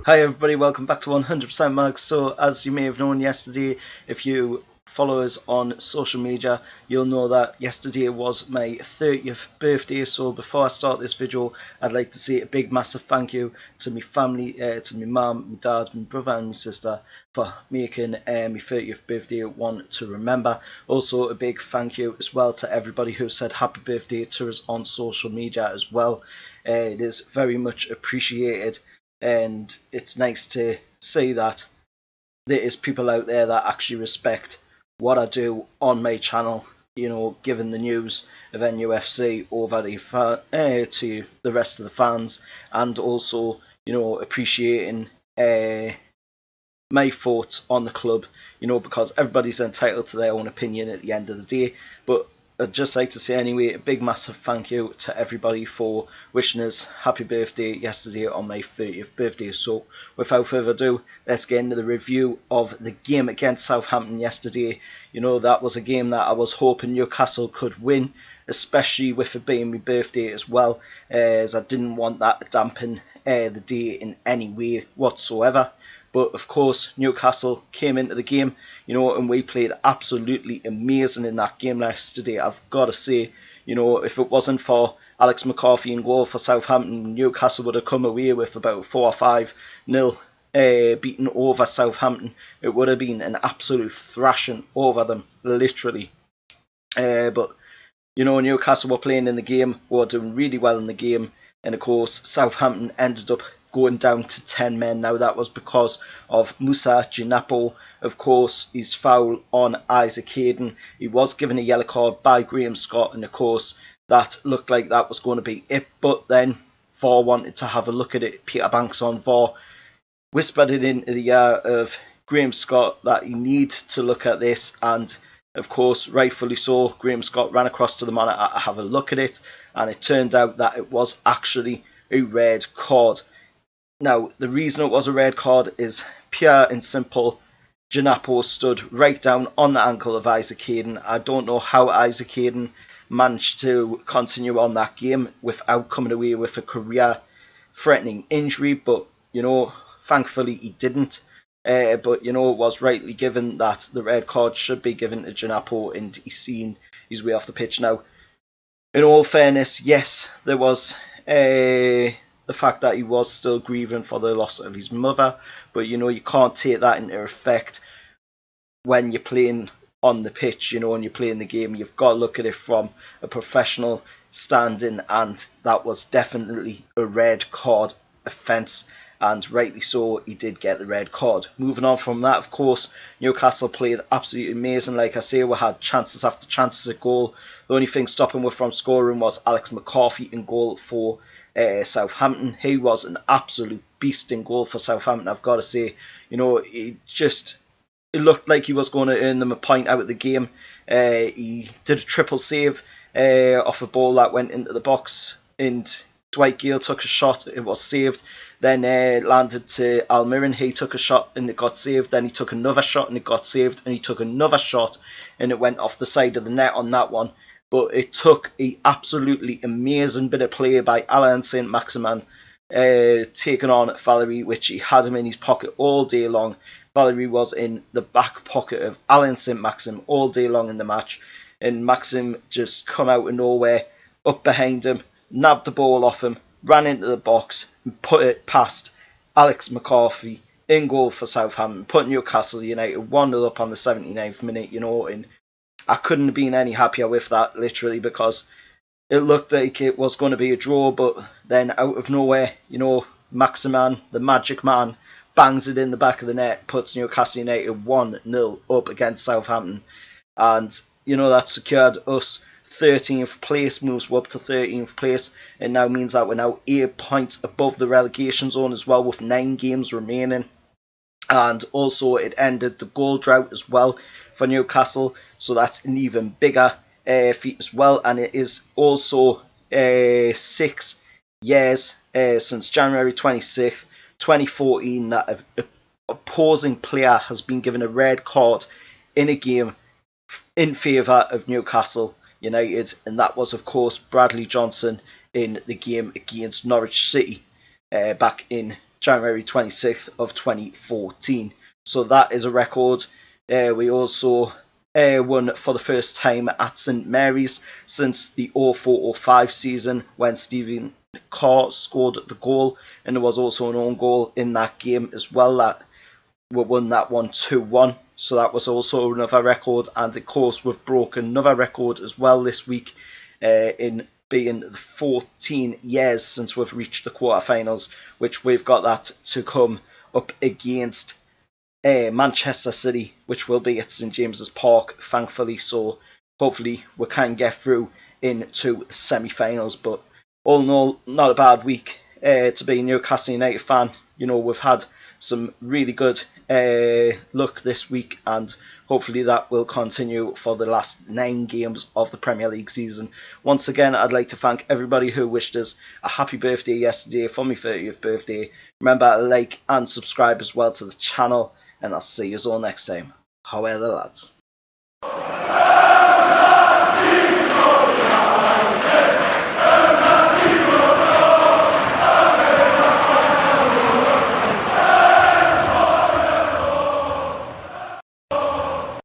Hi everybody, welcome back to 100% Mags. So as you may have known yesterday, if you follow us on social media, you'll know that yesterday was my 30th birthday. So before I start this video, I'd like to say a big massive thank you to my family, to my mum, my dad, my brother and my sister for making my 30th birthday one to remember. Also a big thank you as well to everybody who said happy birthday to us on social media as well. It is very much appreciated. And it's nice to see that there is people out there that actually respect what I do on my channel, you know, giving the news of NUFC over to the rest of the fans, and also, you know, appreciating my thoughts on the club, you know, because everybody's entitled to their own opinion at the end of the day. But I'd just like to say anyway, a big massive thank you to everybody for wishing us happy birthday yesterday on my 30th birthday. So without further ado, let's get into the review of the game against Southampton yesterday. You know, that was a game that I was hoping Newcastle could win, especially with it being my birthday as well, as I didn't want that to dampen the day in any way whatsoever. But of course, Newcastle came into the game, you know, and we played absolutely amazing in that game yesterday. I've got to say, you know, if it wasn't for Alex McCarthy in goal for Southampton, Newcastle would have come away with about 4 or 5-0 beating over Southampton. It would have been an absolute thrashing over them, literally. But, you know, Newcastle were playing in the game, were doing really well in the game, and of course, Southampton ended up going down to 10 men. Now that was because of Moussa Djenepo. Of course, his foul on Isaac Hayden. He was given a yellow card by Graham Scott, and of course that looked like that was going to be it. But then VAR wanted to have a look at it. Peter Banks on VAR whispered it into the ear of Graham Scott that he needs to look at this, and of course, rightfully so, Graham Scott ran across to the monitor to have a look at it, and it turned out that it was actually a red card. Now, the reason it was a red card is pure and simple. Djenepo stood right down on the ankle of Isaac Hayden. I don't know how Isaac Hayden managed to continue on that game without coming away with a career-threatening injury, but, you know, thankfully he didn't. But, you know, it was rightly given that the red card should be given to Djenepo, and he's seen his way off the pitch now. In all fairness, yes, there was the fact that he was still grieving for the loss of his mother, but, you know, you can't take that into effect when you're playing on the pitch, you know, and you're playing the game. You've got to look at it from a professional standing, and that was definitely a red card offence, and rightly so, he did get the red card. Moving on from that, of course, Newcastle played absolutely amazing. Like I say, we had chances after chances at goal. The only thing stopping us from scoring was Alex McCarthy in goal for Southampton. He was an absolute beast in goal for Southampton, I've got to say. You know, it looked like he was going to earn them a point out of the game. He did a triple save off a ball that went into the box, and Dwight Gale took a shot, it was saved. Then landed to Almiron, he took a shot and it got saved. Then he took another shot and it got saved. And he took another shot and it went off the side of the net on that one. But it took an absolutely amazing bit of play by Alain Saint-Maximin, taking on Valery, which he had him in his pocket all day long. Valery was in the back pocket of Alain Saint-Maximin all day long in the match. And Maxim just come out of nowhere, up behind him, nabbed the ball off him, ran into the box, and put it past Alex McCarthy in goal for Southampton, put Newcastle United 1-0 up on the 79th minute, you know, and I couldn't have been any happier with that, literally, because it looked like it was going to be a draw, but then out of nowhere, you know, Maximin, the magic man, bangs it in the back of the net, puts Newcastle United 1-0 up against Southampton, and, you know, that secured us 13th place, moves up to 13th place, and now means that we're now 8 points above the relegation zone as well, with 9 games remaining. And also it ended the goal drought as well for Newcastle, so that's an even bigger feat as well. And it is also 6 years since January 26th, 2014 that an opposing player has been given a red card in a game in favour of Newcastle United, and that was of course Bradley Johnson in the game against Norwich City back in January 26th of 2014. So that is a record. We also won for the first time at St Mary's since the 04-05 season, when Stephen Carr scored the goal, and there was also an own goal in that game as well. That we won that one 2-1, so that was also another record. And of course we've broken another record as well this week, in being the 14 years since we've reached the quarterfinals, which we've got that to come up against Manchester City, which will be at St James's Park, thankfully. So hopefully we can get through into the semi-finals. But all in all, not a bad week to be a Newcastle United fan. You know, we've had some really good luck this week, and hopefully that will continue for the last 9 games of the Premier League season. Once again, I'd like to thank everybody who wished us a happy birthday yesterday for my 30th birthday. Remember to like and subscribe as well to the channel, and I'll see you all next time. However, lads.